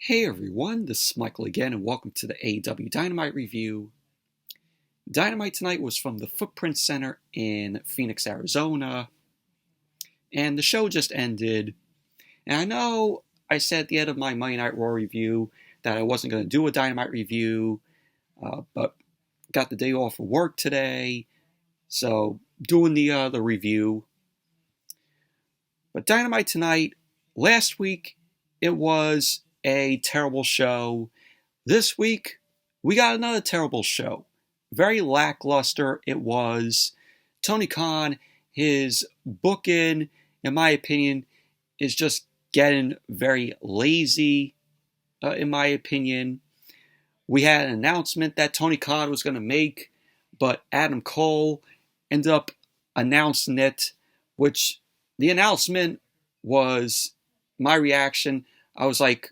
Hey everyone, this is Michael again, and welcome to the AEW Dynamite review. Dynamite tonight was from the Footprint Center in Phoenix, Arizona, and the show just ended. And I know I said at the end of my Monday Night Raw review that I wasn't going to do a Dynamite review, but got the day off of work today, so doing the review. But Dynamite tonight, last week, it was a terrible show. This week, we got another terrible show. Very lackluster it was. Tony Khan, his booking, in my opinion, is just getting very lazy, in my opinion. We had an announcement that Tony Khan was going to make, but Adam Cole ended up announcing it, which the announcement was my reaction. I was like,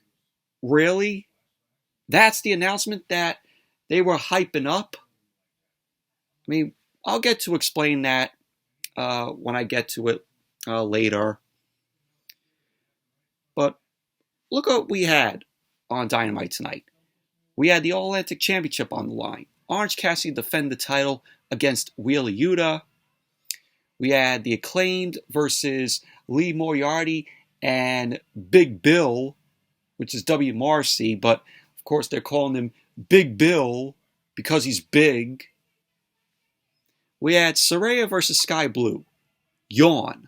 really? That's the announcement that they were hyping up? I mean, I'll get to explain that when I get to it later. But look what we had on Dynamite tonight. We had the All-Atlantic Championship on the line. Orange Cassidy defend the title against Wheeler Yuta. We had the Acclaimed versus Lee Moriarty and Big Bill, which is W. Marcy, but of course they're calling him Big Bill because he's big. We had Saraya versus Skye Blue. Yawn.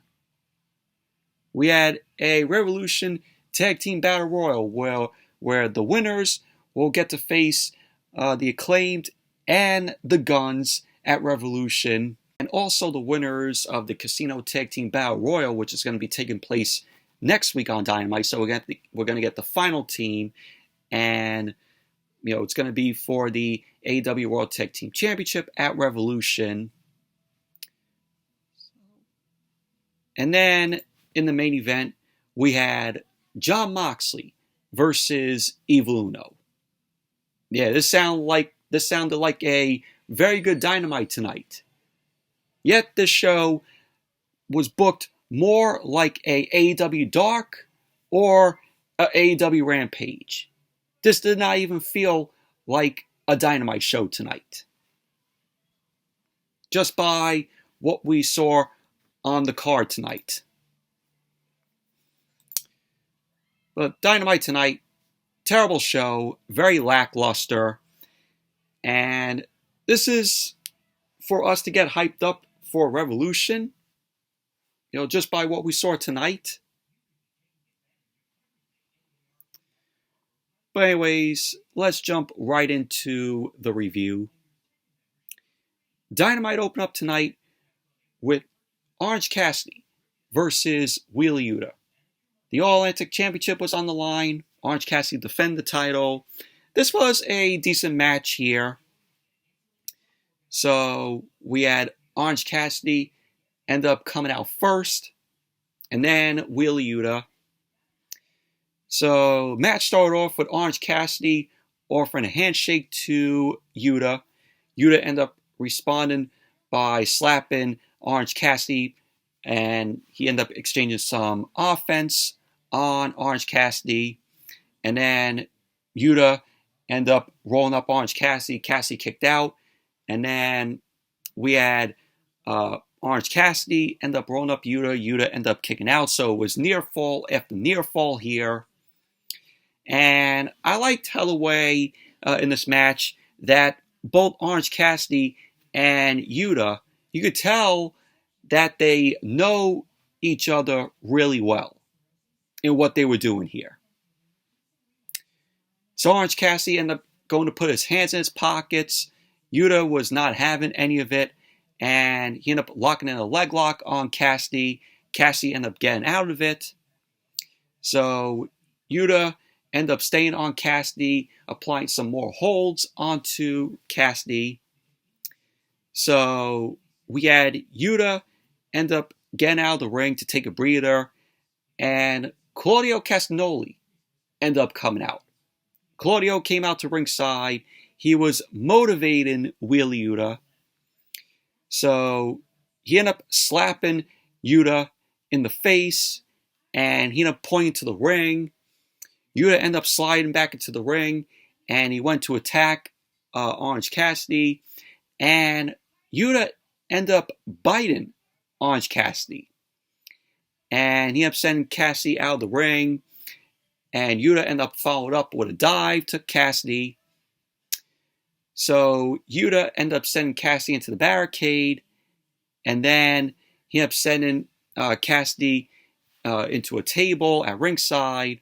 We had a Revolution Tag Team Battle Royal where the winners will get to face the Acclaimed and the Guns at Revolution, and also the winners of the Casino Tag Team Battle Royal, which is going to be taking place next week on Dynamite. So we're going to get the final team, and it's going to be for the AEW World Tag Team Championship at Revolution. And then in the main event, we had Jon Moxley versus Evil Uno. Yeah, this sounded like a very good Dynamite tonight. Yet this show was booked more like a AEW Dark or a AEW Rampage. This did not even feel like a Dynamite show tonight. Just by what we saw on the card tonight. But Dynamite tonight, terrible show, very lackluster. And this is for us to get hyped up for Revolution, just by what we saw tonight. But anyways, let's jump right into the review. Dynamite opened up tonight with Orange Cassidy versus Wheeler Yuta. The All-Atlantic Championship was on the line. Orange Cassidy defended the title. This was a decent match here. So we had Orange Cassidy end up coming out first, and then Wheeler Yuta. So match started off with Orange Cassidy offering a handshake to Yuta. Yuta ended up responding by slapping Orange Cassidy, and he ended up exchanging some offense on Orange Cassidy. And then Yuta ended up rolling up Orange Cassidy. Cassidy kicked out. And then we had Orange Cassidy end up rolling up Yuta. Yuta ended up kicking out. So it was near fall after near fall here. And I liked how the way in this match that both Orange Cassidy and Yuta, you could tell that they know each other really well in what they were doing here. So Orange Cassidy ended up going to put his hands in his pockets. Yuta was not having any of it, and he ended up locking in a leg lock on Cassidy. Cassidy ended up getting out of it. So Yuta ended up staying on Cassidy, applying some more holds onto Cassidy. So we had Yuta end up getting out of the ring to take a breather, and Claudio Castagnoli ended up coming out. Claudio came out to ringside. He was motivating Wheeler Yuta. So he ended up slapping Yuta in the face, and he ended up pointing to the ring. Yuta ended up sliding back into the ring, and he went to attack Orange Cassidy, and Yuta ended up biting Orange Cassidy, and he ended up sending Cassidy out of the ring, and Yuta ended up followed up with a dive to Cassidy. So Yuta ended up sending Cassidy into the barricade, and then he ended up sending Cassidy into a table at ringside.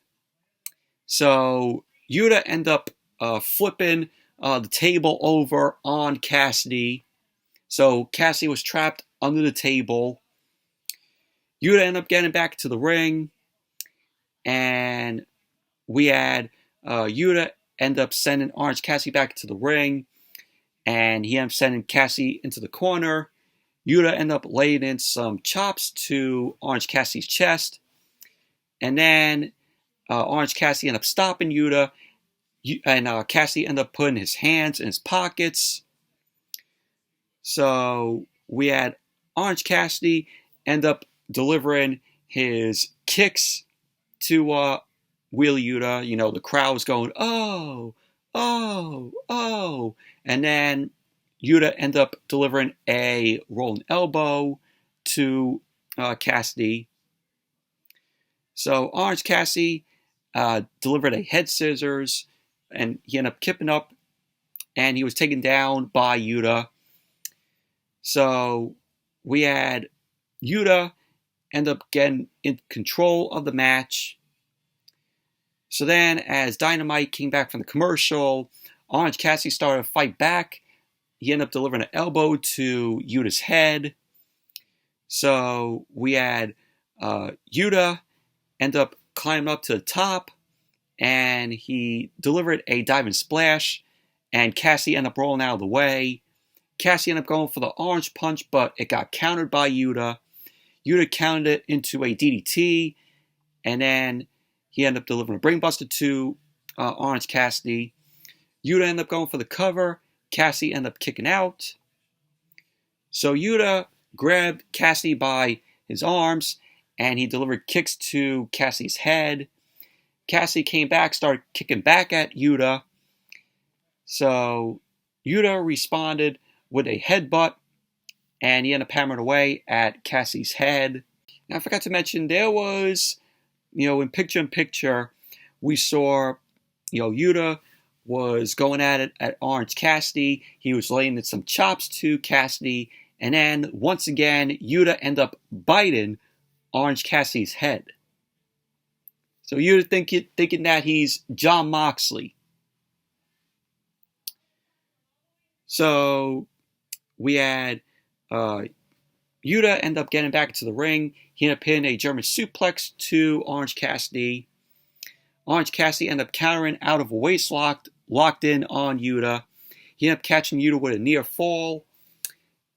So Yuta ended up flipping the table over on Cassidy. So Cassidy was trapped under the table. Yuta ended up getting back to the ring, and we had Yuta end up sending Orange Cassidy back to the ring, and he ended up sending Cassidy into the corner. Yuta ended up laying in some chops to Orange Cassidy's chest, and then Orange Cassidy ended up stopping Yuta, and Cassidy ended up putting his hands in his pockets. So we had Orange Cassidy end up delivering his kicks to Wheeler Yuta. You know, the crowd was going, oh, oh, oh. And then Yuta ended up delivering a rolling elbow to Cassidy. So Orange Cassidy delivered a head scissors, and he ended up kipping up, and he was taken down by Yuta. So we had Yuta end up getting in control of the match. So then, as Dynamite came back from the commercial, Orange Cassidy started to fight back. He ended up delivering an elbow to Yuta's head. So we had Yuta end up climbing up to the top, and he delivered a diving splash, and Cassidy ended up rolling out of the way. Cassidy ended up going for the orange punch, but it got countered by Yuta. Yuta countered it into a DDT, and then he ended up delivering a brainbuster to Orange Cassidy. Yuta ended up going for the cover. Cassidy ended up kicking out. So Yuta grabbed Cassidy by his arms, and he delivered kicks to Cassidy's head. Cassidy came back, started kicking back at Yuta. So Yuta responded with a headbutt, and he ended up hammering away at Cassidy's head. Now, I forgot to mention, there was, in picture-in-picture, we saw, Yuta was going at it at Orange Cassidy. He was laying in some chops to Cassidy, and then, once again, Yuta ended up biting Orange Cassidy's head. So Yuta thinking that he's Jon Moxley. So we had Yuta end up getting back into the ring. He ended up hitting a German suplex to Orange Cassidy. Orange Cassidy ended up countering out of a waistlock, locked in on Yuta. He ended up catching Yuta with a near fall,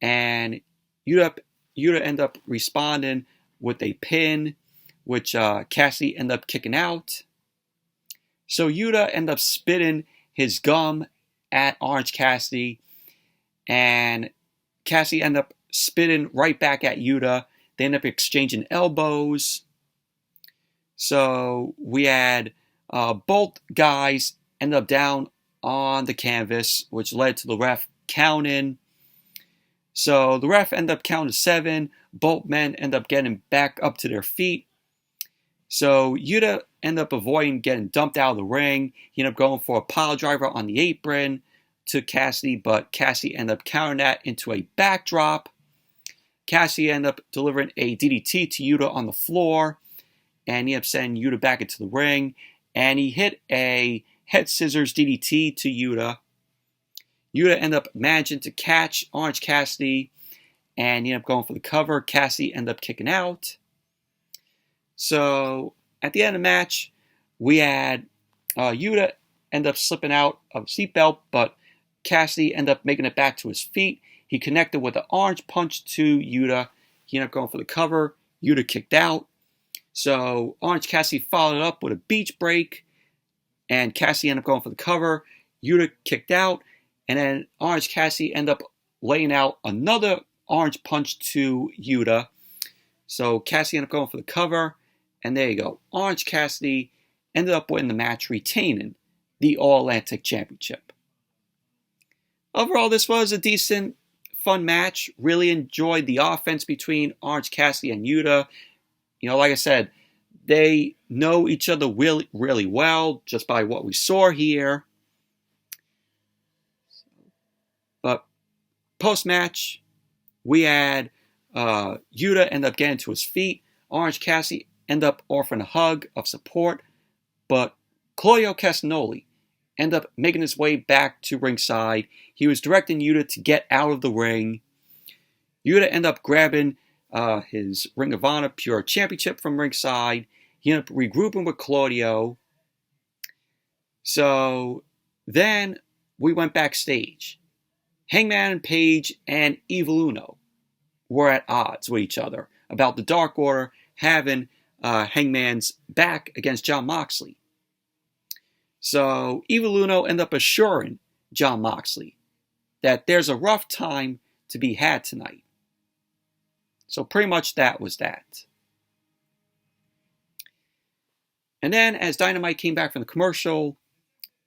and Yuta ended up responding with a pin, which Cassidy ended up kicking out. So Yuta ended up spitting his gum at Orange Cassidy, and Cassidy ended up spitting right back at Yuta. They ended up exchanging elbows. So we had both guys end up down on the canvas, which led to the ref counting. So the ref ended up counting 7. Both men end up getting back up to their feet. So Yuta ended up avoiding getting dumped out of the ring. He ended up going for a pile driver on the apron to Cassidy, but Cassidy ended up countering that into a backdrop. Cassidy ended up delivering a DDT to Yuta on the floor, and he ended up sending Yuta back into the ring, and he hit a head scissors DDT to Yuta. Yuta ended up managing to catch Orange Cassidy, and he ended up going for the cover. Cassidy ended up kicking out. So at the end of the match, we had Yuta end up slipping out of a seatbelt, but Cassidy ended up making it back to his feet. He connected with an orange punch to Yuta. He ended up going for the cover. Yuta kicked out. So Orange Cassidy followed up with a beach break, and Cassidy ended up going for the cover. Yuta kicked out, and then Orange Cassidy ended up laying out another orange punch to Yuta. So Cassidy ended up going for the cover, and there you go. Orange Cassidy ended up winning the match, retaining the All-Atlantic Championship. Overall, this was a decent, fun match. Really enjoyed the offense between Orange Cassidy and Yuta. Like I said, they know each other really, really well just by what we saw here. But post-match, we had Yuta end up getting to his feet. Orange Cassidy end up offering a hug of support. But Claudio Castagnoli ended up making his way back to ringside. He was directing Yuta to get out of the ring. Yuta ended up grabbing his Ring of Honor Pure Championship from ringside. He ended up regrouping with Claudio. So then we went backstage. Hangman Page and Evil Uno were at odds with each other about the Dark Order having Hangman's back against Jon Moxley. So Evil Uno ended up assuring Jon Moxley that there's a rough time to be had tonight. So pretty much that was that. And then as Dynamite came back from the commercial,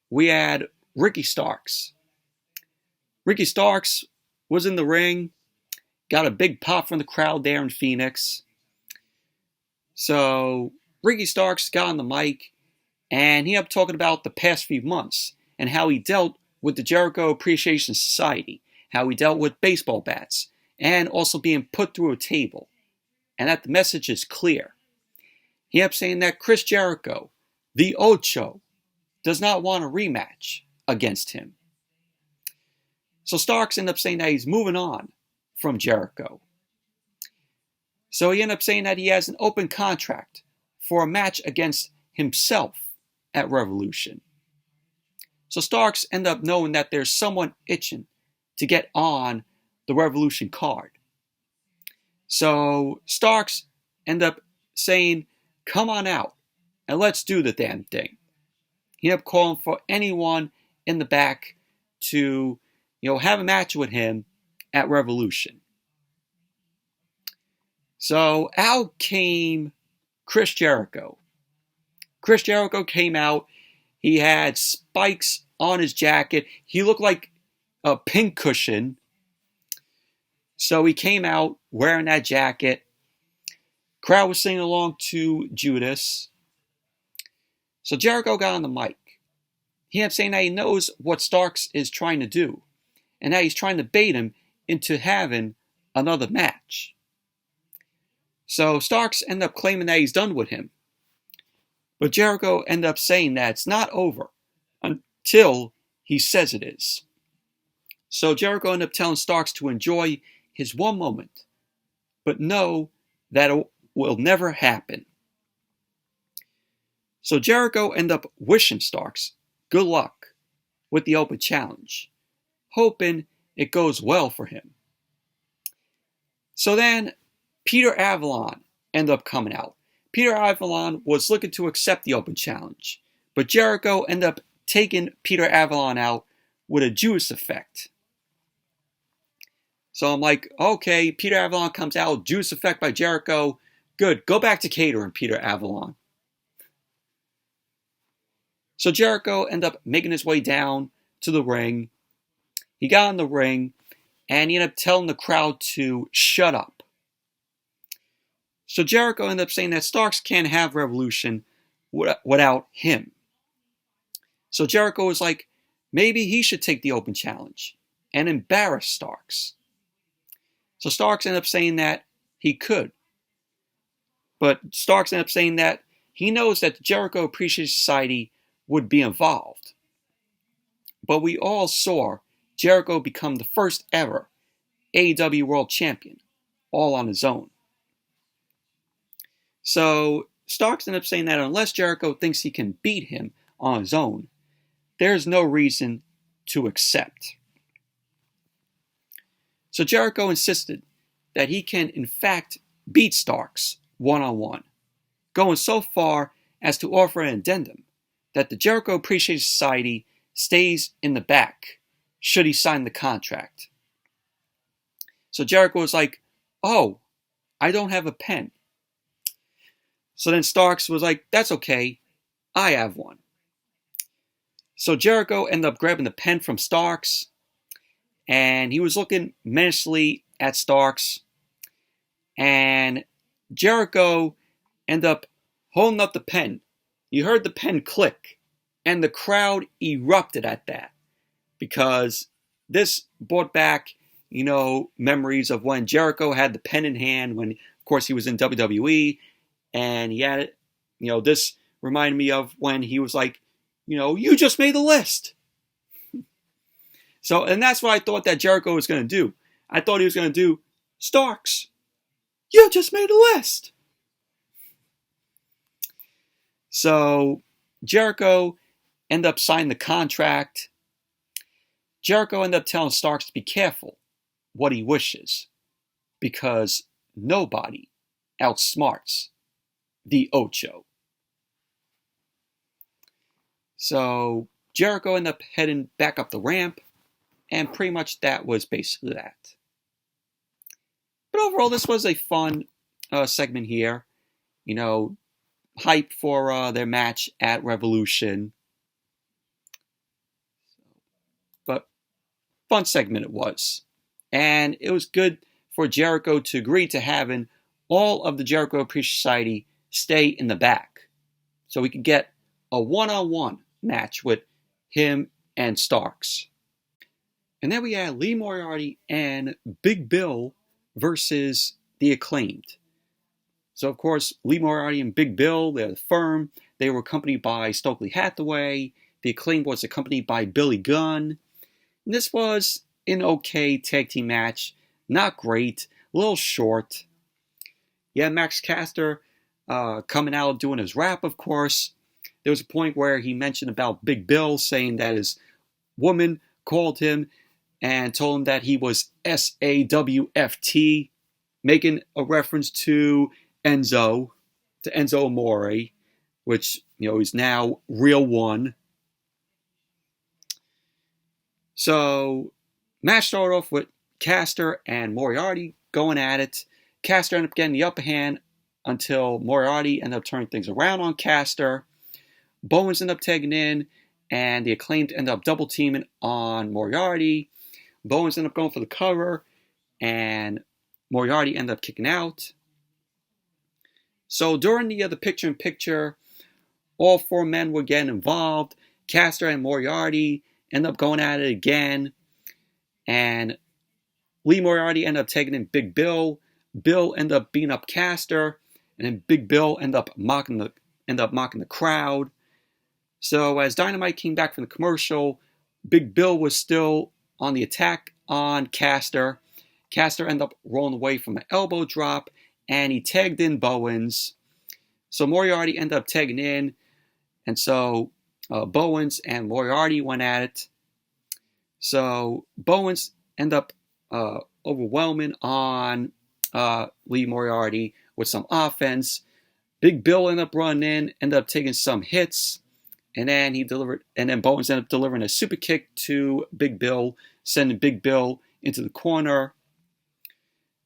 we had Ricky Starks. Ricky Starks was in the ring, got a big pop from the crowd there in Phoenix. So Ricky Starks got on the mic and he ended up talking about the past few months and how he dealt with the Jericho Appreciation Society, how he dealt with baseball bats, and also being put through a table, and that the message is clear. He ended up saying that Chris Jericho, the Ocho, does not want a rematch against him. So Starks ended up saying that he's moving on from Jericho. So he ended up saying that he has an open contract for a match against himself at Revolution. So Starks ended up knowing that there's someone itching to get on the Revolution card. So Starks ended up saying, come on out and let's do the damn thing. He ended up calling for anyone in the back to, have a match with him at Revolution. So out came Chris Jericho. Chris Jericho came out. He had spikes on his jacket. He looked like a pincushion. So he came out wearing that jacket. Crowd was singing along to Judas. So Jericho got on the mic. He ended up saying that he knows what Starks is trying to do, and that he's trying to bait him into having another match. So Starks ended up claiming that he's done with him. But Jericho ended up saying that it's not over until he says it is. So Jericho ended up telling Starks to enjoy his one moment, but know that it will never happen. So Jericho ended up wishing Starks good luck with the open challenge, hoping it goes well for him. So then Peter Avalon ended up coming out. Peter Avalon was looking to accept the open challenge, but Jericho ended up taking Peter Avalon out with a Judas effect. So I'm like, okay, Peter Avalon comes out, Judas effect by Jericho. Good, go back to catering, Peter Avalon. So Jericho ended up making his way down to the ring. He got in the ring, and he ended up telling the crowd to shut up. So Jericho ended up saying that Starks can't have Revolution without him. So Jericho was like, maybe he should take the open challenge and embarrass Starks. So Starks ended up saying that he could. But Starks ended up saying that he knows that the Jericho Appreciation Society would be involved. But we all saw Jericho become the first ever AEW World Champion, all on his own. So Starks ended up saying that unless Jericho thinks he can beat him on his own, there's no reason to accept. So Jericho insisted that he can in fact beat Starks one-on-one, going so far as to offer an addendum that the Jericho Appreciation Society stays in the back should he sign the contract. So Jericho was like, oh, I don't have a pen. So then Starks was like, that's okay. I have one. So Jericho ended up grabbing the pen from Starks, and he was looking menacingly at Starks, and Jericho ended up holding up the pen. You heard the pen click, and the crowd erupted at that, because this brought back, memories of when Jericho had the pen in hand when, of course, he was in WWE, and he had it. This reminded me of when he was like, you just made the list. So, and that's what I thought that Jericho was going to do. I thought he was going to do, Starks, you just made the list. So, Jericho ended up signing the contract. Jericho ended up telling Starks to be careful what he wishes, because nobody outsmarts the Ocho. So Jericho ended up heading back up the ramp, and pretty much that was basically that. But overall, this was a fun segment here. Hype for their match at Revolution. But fun segment it was. And it was good for Jericho to agree to having all of the Jericho Appreciation Society stay in the back, so we could get a one-on-one match with him and Starks. And then we had Lee Moriarty and Big Bill versus the Acclaimed. So, of course, Lee Moriarty and Big Bill, they're the firm. They were accompanied by Stokely Hathaway. The Acclaimed was accompanied by Billy Gunn. And this was an okay tag team match. Not great. A little short. Yeah, Max Caster coming out doing his rap, of course. There was a point where he mentioned about Big Bill saying that his woman called him and told him that he was SAWFT, making a reference to Enzo Amore, which, is now Real One. So, match started off with Caster and Moriarty going at it. Caster ended up getting the upper hand until Moriarty ended up turning things around on Caster. Bowens ended up tagging in, and the Acclaimed ended up double teaming on Moriarty. Bowens ended up going for the cover, and Moriarty ended up kicking out. So during the picture-in-picture, all four men were getting involved. Caster and Moriarty ended up going at it again, and Lee Moriarty ended up taking in Big Bill. Bill ended up beating up Caster, and then Big Bill ended up mocking the crowd. So as Dynamite came back from the commercial, Big Bill was still on the attack on Caster. Caster ended up rolling away from an elbow drop, and he tagged in Bowens. So Moriarty ended up tagging in, and so Bowens and Moriarty went at it. So Bowens ended up overwhelming on Lee Moriarty with some offense. Big Bill ended up running in, ended up taking some hits, and then Bowens ended up delivering a super kick to Big Bill, sending Big Bill into the corner.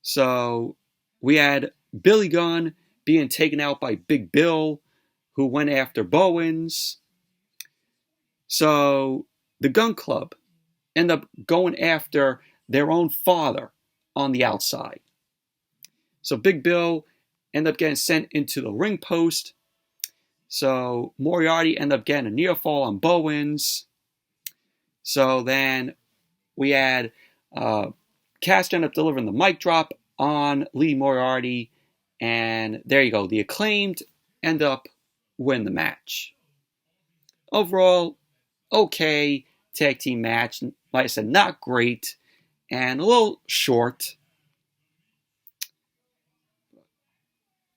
So we had Billy Gunn being taken out by Big Bill, who went after Bowens. So the Gun Club ended up going after their own father on the outside. So Big Bill ended up getting sent into the ring post. So Moriarty ended up getting a near fall on Bowens. So then we had Caster ended up delivering the mic drop on Lee Moriarty. And there you go. The Acclaimed end up winning the match. Overall, okay tag team match. Like I said, not great and a little short.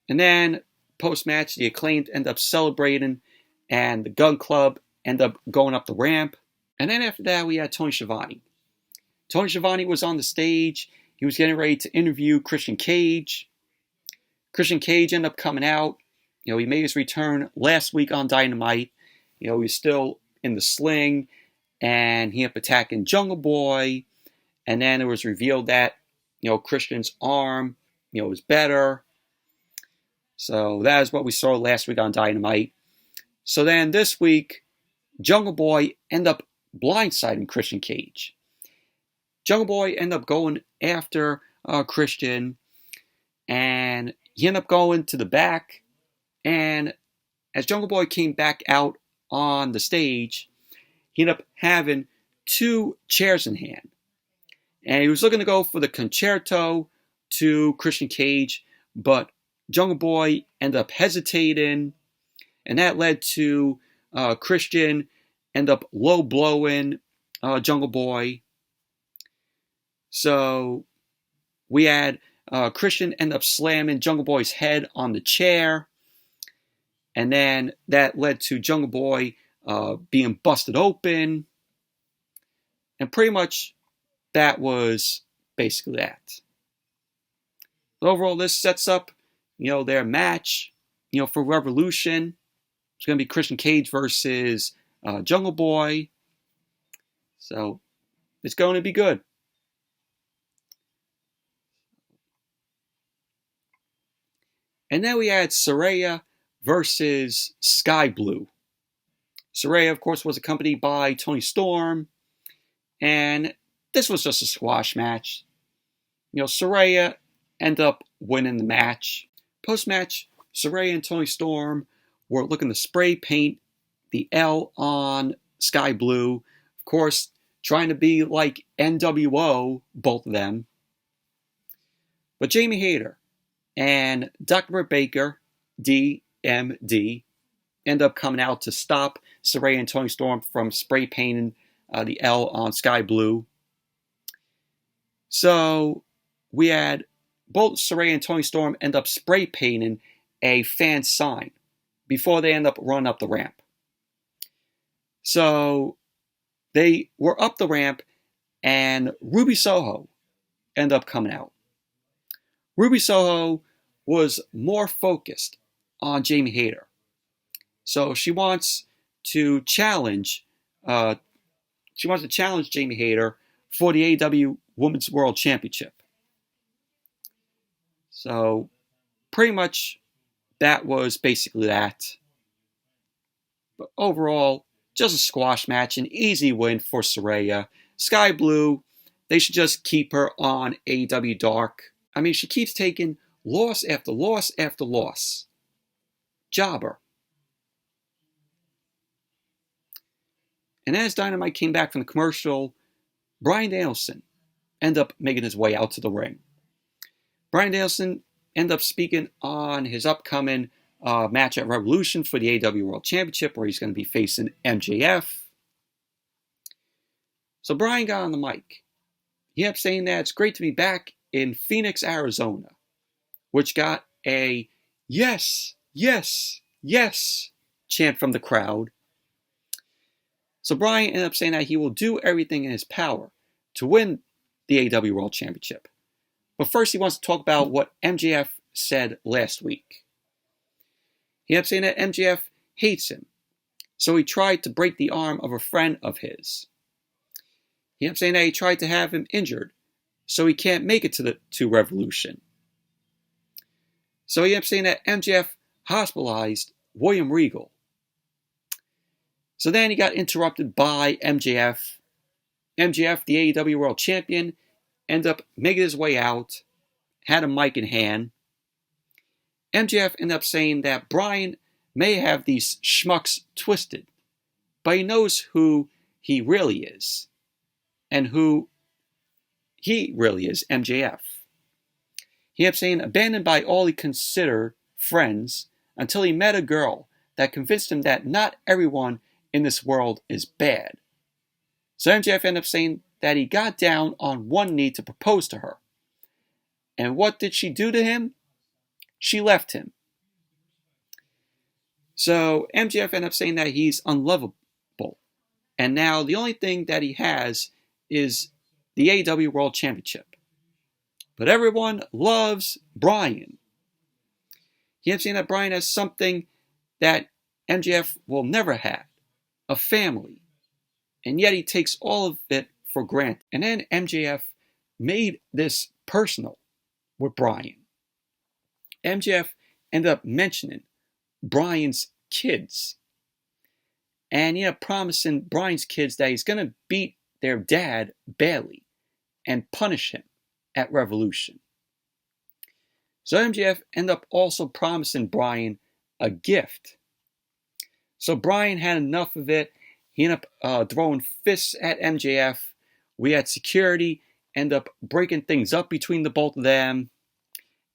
And then post-match, the Acclaimed end up celebrating, and the Gun Club end up going up the ramp. And then after that, we had Tony Schiavone. Tony Schiavone was on the stage. He was getting ready to interview Christian Cage. Christian Cage ended up coming out. He made his return last week on Dynamite. He was still in the sling, and he ended up attacking Jungle Boy. And then it was revealed that, Christian's arm, was better. So that is what we saw last week on Dynamite. So then this week, Jungle Boy ended up blindsiding Christian Cage. Jungle Boy ended up going after Christian, and he ended up going to the back. And as Jungle Boy came back out on the stage, he ended up having 2 chairs in hand. And he was looking to go for the concerto to Christian Cage, but Jungle Boy ended up hesitating, and that led to Christian end up low blowing Jungle Boy. So we had Christian end up slamming Jungle Boy's head on the chair, and then that led to Jungle Boy being busted open, and pretty much that was basically that. But overall, this sets up, their match, for Revolution. It's going to be Christian Cage versus Jungle Boy. So it's going to be good. And then we had Saraya versus Skye Blue. Saraya, of course, was accompanied by Toni Storm. And this was just a squash match. Saraya ended up winning the match. Post-match, Saraya and Toni Storm were looking to spray paint the L on Skye Blue. Of course, trying to be like NWO, both of them. But Jamie Hayter and Dr. Britt Baker, DMD, end up coming out to stop Saraya and Toni Storm from spray painting the L on Skye Blue. So we had both Saraya and Toni Storm end up spray painting a fan sign before they end up running up the ramp. So they were up the ramp, and Ruby Soho ended up coming out. Ruby Soho was more focused on Jamie Hayter. So she wants to challenge Jamie Hayter for the AEW Women's World Championship. So pretty much that was basically that. But overall, just a squash match, an easy win for Saraya. Skye Blue, they should just keep her on AEW Dark. I mean, she keeps taking loss after loss after loss. Jobber. And as Dynamite came back from the commercial, Bryan Danielson ended up making his way out to the ring. Bryan Danielson ended up speaking on his upcoming match at Revolution for the AEW World Championship, where he's going to be facing MJF. So Bryan got on the mic. He kept saying that it's great to be back in Phoenix, Arizona, which got a yes, yes, yes chant from the crowd. So Bryan ended up saying that he will do everything in his power to win the AEW World Championship. But first he wants to talk about what MJF said last week. He ended up saying that MJF hates him, so he tried to break the arm of a friend of his. He ended up saying that he tried to have him injured, so he can't make it to Revolution. So he ended up saying that MJF hospitalized William Regal. So then he got interrupted by MJF. MJF, the AEW World Champion, ended up making his way out, had a mic in hand. MJF ended up saying that Bryan may have these schmucks twisted, but he knows who he really is, and who he really is, MJF. He ended up saying, abandoned by all he considered friends, until he met a girl that convinced him that not everyone in this world is bad. So MJF ended up saying that he got down on one knee to propose to her. And what did she do to him? She left him. So MJF ended up saying that he's unlovable. And now the only thing that he has is the AEW World Championship. But everyone loves Bryan. He ended up saying that Bryan has something that MJF will never have. A family. And yet he takes all of it for granted. And then MJF made this personal with Bryan. MJF ended up mentioning Bryan's kids. and promising Bryan's kids that he's going to beat their dad badly and punish him at Revolution. So MJF ended up also promising Bryan a gift. So Bryan had enough of it. He ended up throwing fists at MJF. We had security end up breaking things up between the both of them.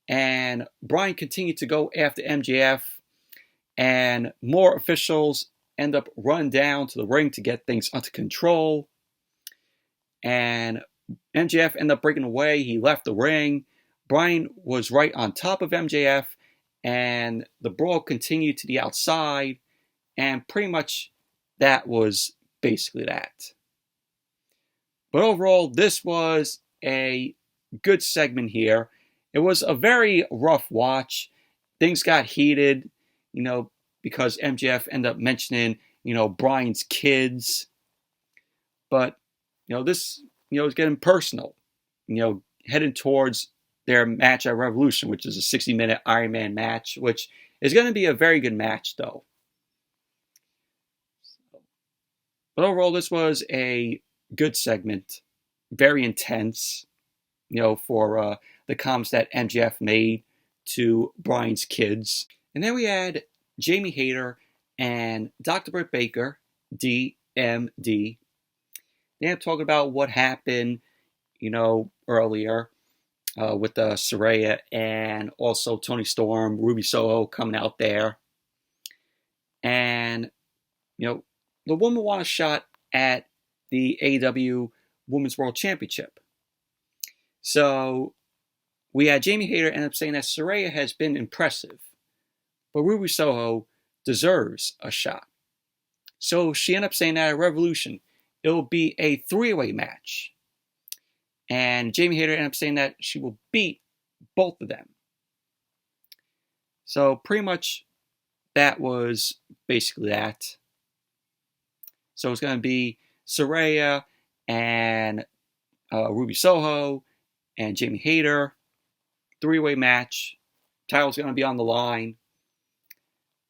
And Bryan continued to go after MJF. And more officials end up running down to the ring to get things under control. And MJF ended up breaking away. He left the ring. Bryan was right on top of MJF. And the brawl continued to the outside. And pretty much that was basically that. But overall, this was a good segment here. It was a very rough watch. Things got heated, because MJF ended up mentioning, Bryan's kids. But, this, is getting personal, heading towards their match at Revolution, which is a 60-minute Iron Man match, which is going to be a very good match, though. But overall, this was a good segment, very intense, for the comments that MJF made to Bryan's kids. And then we had Jamie Hayter and Dr. Britt Baker, DMD. They had talking about what happened, earlier with Saraya and also Toni Storm, Ruby Soho coming out there. And, the woman won a shot at the AEW Women's World Championship. So we had Jamie Hayter end up saying that Saraya has been impressive, but Ruby Soho deserves a shot. So she ended up saying that at Revolution, it will be a three-way match. And Jamie Hayter ended up saying that she will beat both of them. So pretty much that was basically that. So it's going to be Saraya and Ruby Soho and Jamie Hayter. Three-way match. Title's going to be on the line.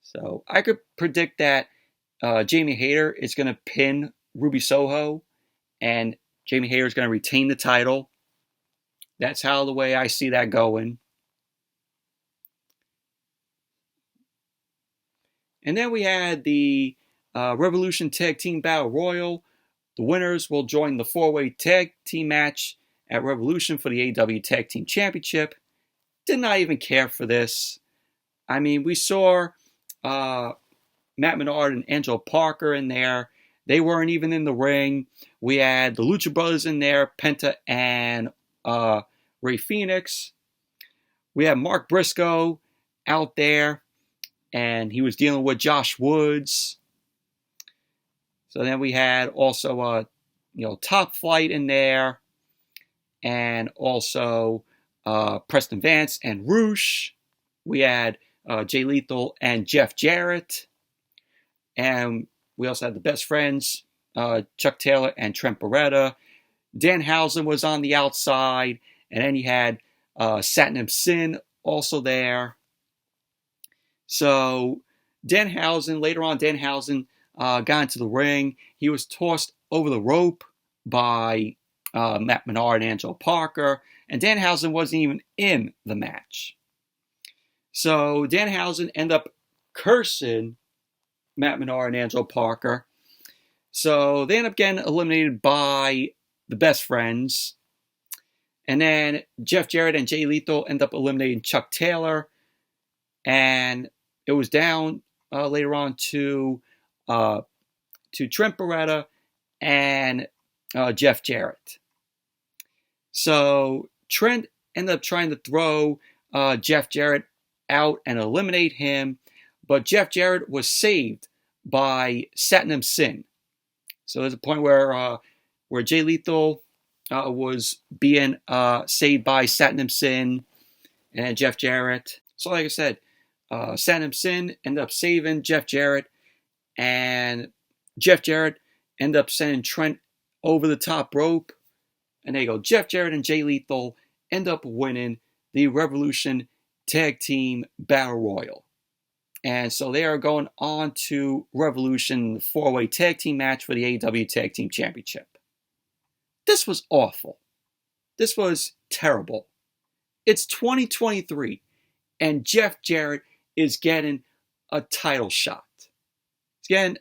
So I could predict that Jamie Hayter is going to pin Ruby Soho and Jamie Hayter is going to retain the title. That's how the way I see that going. And then we had the Revolution Tag Team Battle Royal. The winners will join the four-way tag team match at Revolution for the AEW Tag Team Championship. Did not even care for this. I mean, we saw Matt Menard and Angelo Parker in there. They weren't even in the ring. We had the Lucha Brothers in there, Penta and Rey Fenix. We had Mark Briscoe out there, and he was dealing with Josh Woods. So then we had also, Top Flight in there, and also Preston Vance and Roosh. We had Jay Lethal and Jeff Jarrett. And we also had the Best Friends, Chuck Taylor and Trent Beretta. Danhausen was on the outside. And then you had Satnam Singh also there. So later on, Danhausen got into the ring. He was tossed over the rope by Matt Menard and Angelo Parker. And Danhausen wasn't even in the match. So Danhausen ended up cursing Matt Menard and Angelo Parker. So they end up getting eliminated by the Best Friends. And then Jeff Jarrett and Jay Lethal end up eliminating Chuck Taylor. And it was down later on to Trent Beretta and Jeff Jarrett. So Trent ended up trying to throw Jeff Jarrett out and eliminate him. But Jeff Jarrett was saved by Satnam Singh. So there's a point where Jay Lethal was being saved by Satnam Singh and Jeff Jarrett. So like I said, Satnam Singh ended up saving Jeff Jarrett, and Jeff Jarrett ended up sending Trent over the top rope. And there you go. Jeff Jarrett and Jay Lethal end up winning the Revolution Tag Team Battle Royal. And so they are going on to Revolution, the 4-way tag team match for the AEW Tag Team Championship. This was awful. This was terrible. It's 2023, and Jeff Jarrett is getting a title shot. He's getting,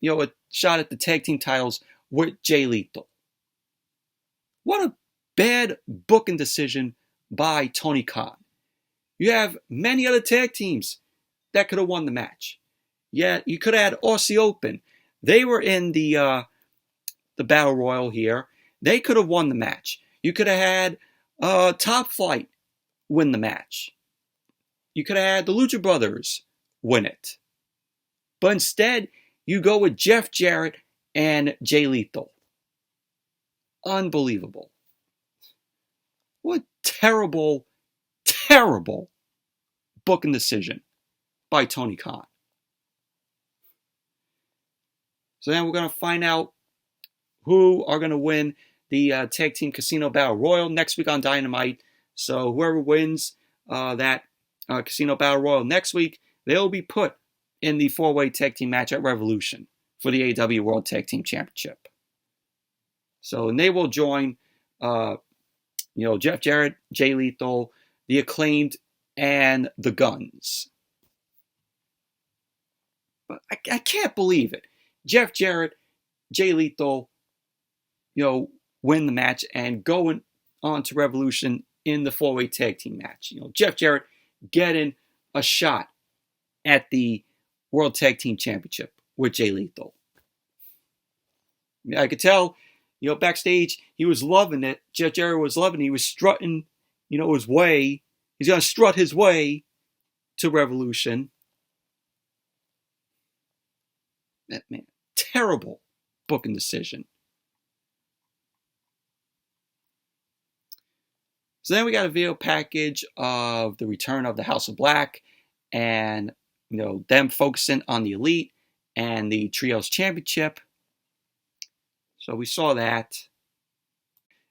a shot at the tag team titles with Jay Lethal. What a bad booking decision by Tony Khan. You have many other tag teams that could have won the match. Yeah, you could have had Aussie Open. They were in the Battle Royal here. They could have won the match. You could have had Top Flight win the match. You could have had the Lucha Brothers win it. But instead, you go with Jeff Jarrett and Jay Lethal. Unbelievable. What terrible, terrible booking decision by Tony Khan. So then we're going to find out who are going to win the Tag Team Casino Battle Royal next week on Dynamite. So whoever wins that Casino Battle Royal next week, they'll be put in the 4-way tag team match at Revolution for the AEW World Tag Team Championship. So and they will join, Jeff Jarrett, Jay Lethal, the Acclaimed, and the Guns. But I can't believe it. Jeff Jarrett, Jay Lethal, win the match and going on to Revolution in the 4-way tag team match. Jeff Jarrett getting a shot at the World Tag Team Championship with Jay Lethal. I could tell, backstage, he was loving it. Jeff Jarrett was loving it. He was strutting, his way. He's going to strut his way to Revolution. Man, terrible booking decision. So then we got a video package of the return of the House of Black and, them focusing on the Elite and the Trios Championship. So we saw that.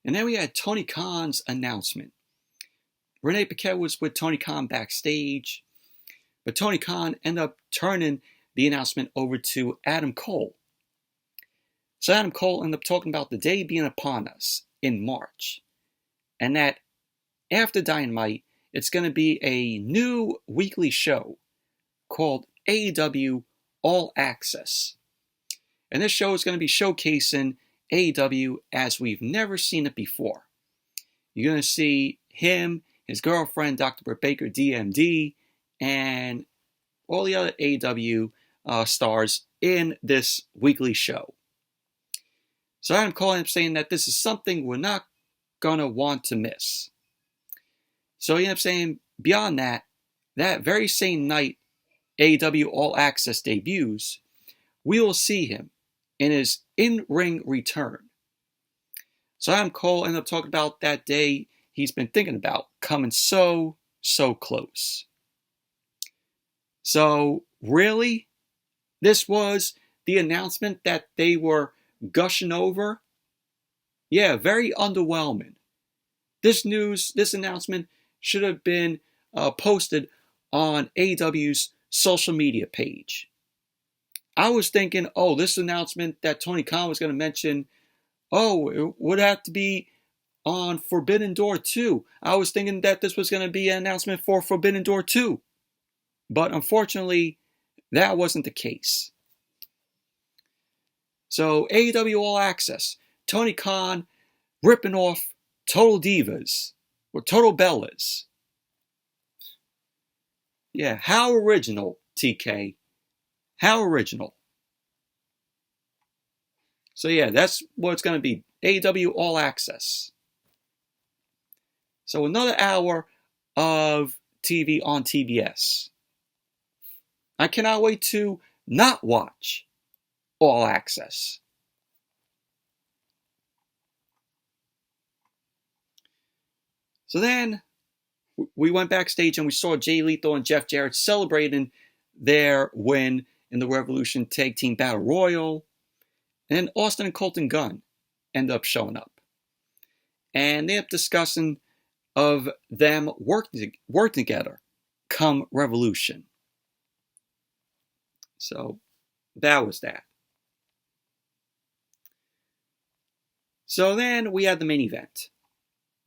And then we had Tony Khan's announcement. Renee Paquette was with Tony Khan backstage, but Tony Khan ended up turning the announcement over to Adam Cole. So Adam Cole ended up talking about the day being upon us in March, and that after Dynamite, it's going to be a new weekly show called AEW All Access. And this show is going to be showcasing AEW as we've never seen it before. You're going to see him, his girlfriend, Dr. Britt Baker, DMD, and all the other AEW stars in this weekly show. So Adam Cole ended up saying that this is something we're not going to want to miss. So he ended up saying, beyond that, that very same night AEW All Access debuts, we will see him in his in-ring return. So Adam Cole ended up talking about that day he's been thinking about coming so close. So really, this was the announcement that they were gushing over? Yeah, very underwhelming. This announcement should have been posted on AEW's social media page. I was thinking, this announcement that Tony Khan was going to mention, it would have to be on Forbidden Door 2. I was thinking that this was going to be an announcement for Forbidden Door 2. But unfortunately, that wasn't the case. So AEW All Access, Tony Khan ripping off Total Divas or Total Bellas. Yeah, how original, TK. How original. So yeah, that's what it's going to be. AEW All Access. So another hour of TV on TBS. I cannot wait to not watch All Access. So then we went backstage and we saw Jay Lethal and Jeff Jarrett celebrating their win in the Revolution Tag Team Battle Royal. And then Austin and Colton Gunn end up showing up. And they end up discussing of them working together come Revolution. So that was that. So then we had the main event.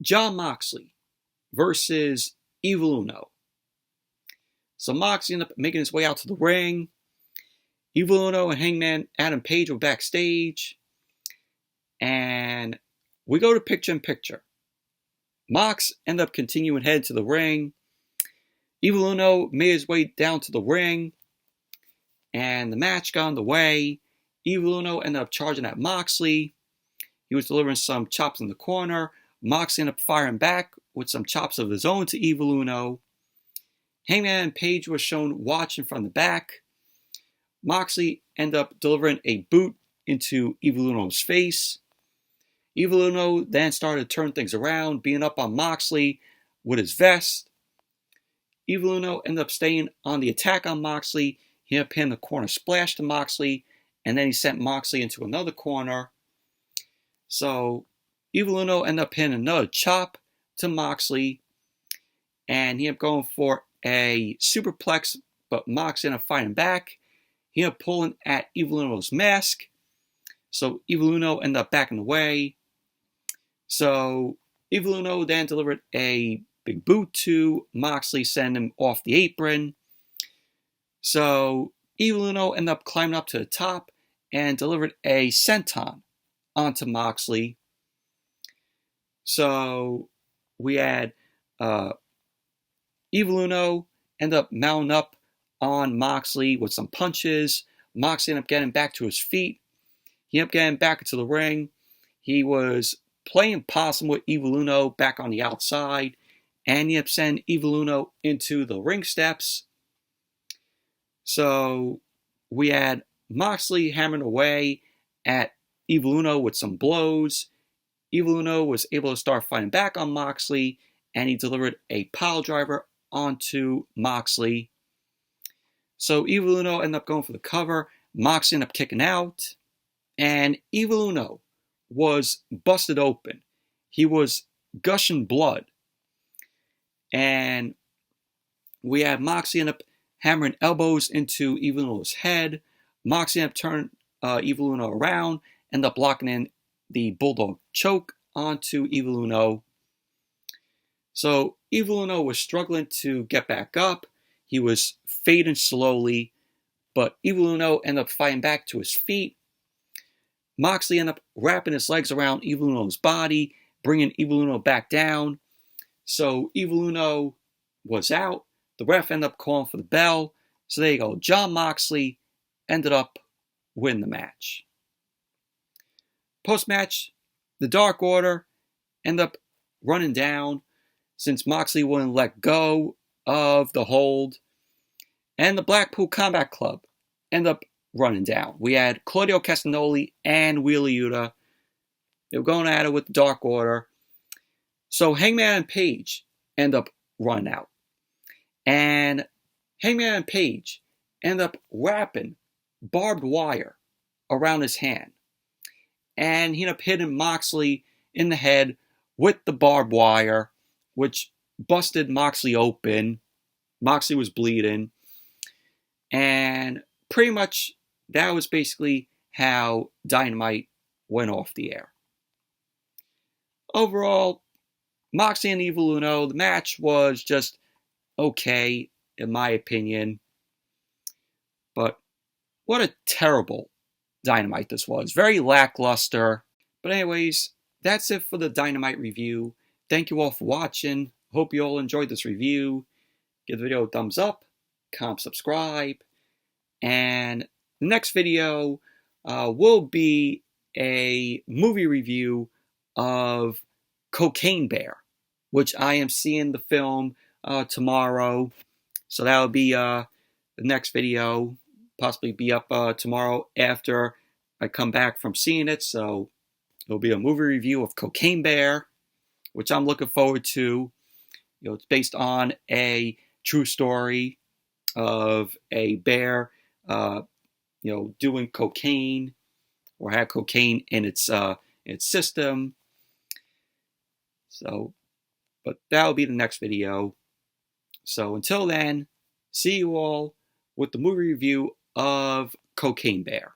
Jon Moxley versus Evil Uno. So Moxley ended up making his way out to the ring. Evil Uno and Hangman Adam Page were backstage. And we go to picture-in-picture. Mox ended up continuing head to the ring. Evil Uno made his way down to the ring. And the match got underway. Evil Uno ended up charging at Moxley. He was delivering some chops in the corner. Moxley ended up firing back with some chops of his own to Evil Uno. Hangman Page was shown watching from the back. Moxley ended up delivering a boot into Evil Uno's face. Evil Uno then started to turn things around, being up on Moxley with his vest. Evil Uno ended up staying on the attack on Moxley. He ended up hitting the corner splash to Moxley, and then he sent Moxley into another corner. So Evil Uno ended up hitting another chop to Moxley, and he ended up going for a superplex, but Moxley ended up fighting back. He ended up pulling at Evil Uno's mask, so Evil Uno ended up backing away. So Evil Uno then delivered a big boot to Moxley, sending him off the apron. So Evil Uno ended up climbing up to the top and delivered a senton onto Moxley. So we had Evil Uno end up mounting up on Moxley with some punches. Moxley ended up getting back to his feet. He ended up getting back into the ring. He was playing possum with Evil Uno back on the outside, and he ended up sending Evil Uno into the ring steps. So we had Moxley hammering away at Evil Uno with some blows. Evil Uno was able to start fighting back on Moxley, and he delivered a pile driver onto Moxley. So Evil Uno ended up going for the cover. Moxley ended up kicking out, and Evil Uno was busted open. He was gushing blood. And we had Moxley end up hammering elbows into Evil Uno's head. Moxley ended up turning Evil Uno around, ended up locking in the Bulldog choke onto Evil Uno. So Evil Uno was struggling to get back up. He was fading slowly, but Evil Uno ended up fighting back to his feet. Moxley ended up wrapping his legs around Evil Uno's body, bringing Evil Uno back down. So Evil Uno was out. The ref ended up calling for the bell. So there you go. Jon Moxley ended up winning the match. Post-match, the Dark Order ended up running down since Moxley wouldn't let go of the hold. And the Blackpool Combat Club ended up running down. We had Claudio Castagnoli and Wheeler Yuta. They were going at it with the Dark Order. So Hangman and Page end up running out. And Hangman and Page end up wrapping barbed wire around his hand. And he ended up hitting Moxley in the head with the barbed wire, which busted Moxley open. Moxley was bleeding. And pretty much that was basically how Dynamite went off the air. Overall, Moxley and Evil Uno, the match was just okay, in my opinion. But what a terrible Dynamite this was. Very lackluster. But anyways, that's it for the Dynamite review. Thank you all for watching. Hope you all enjoyed this review. Give the video a thumbs up, comment, subscribe. And the next video will be a movie review of Cocaine Bear, which I am seeing the film tomorrow. So that will be the next video. Possibly be up tomorrow after I come back from seeing it. So it'll be a movie review of Cocaine Bear, which I'm looking forward to. You know, it's based on a true story of a bear, doing cocaine or had cocaine in its system. So, but that'll be the next video. So until then, see you all with the movie review of Cocaine Bear.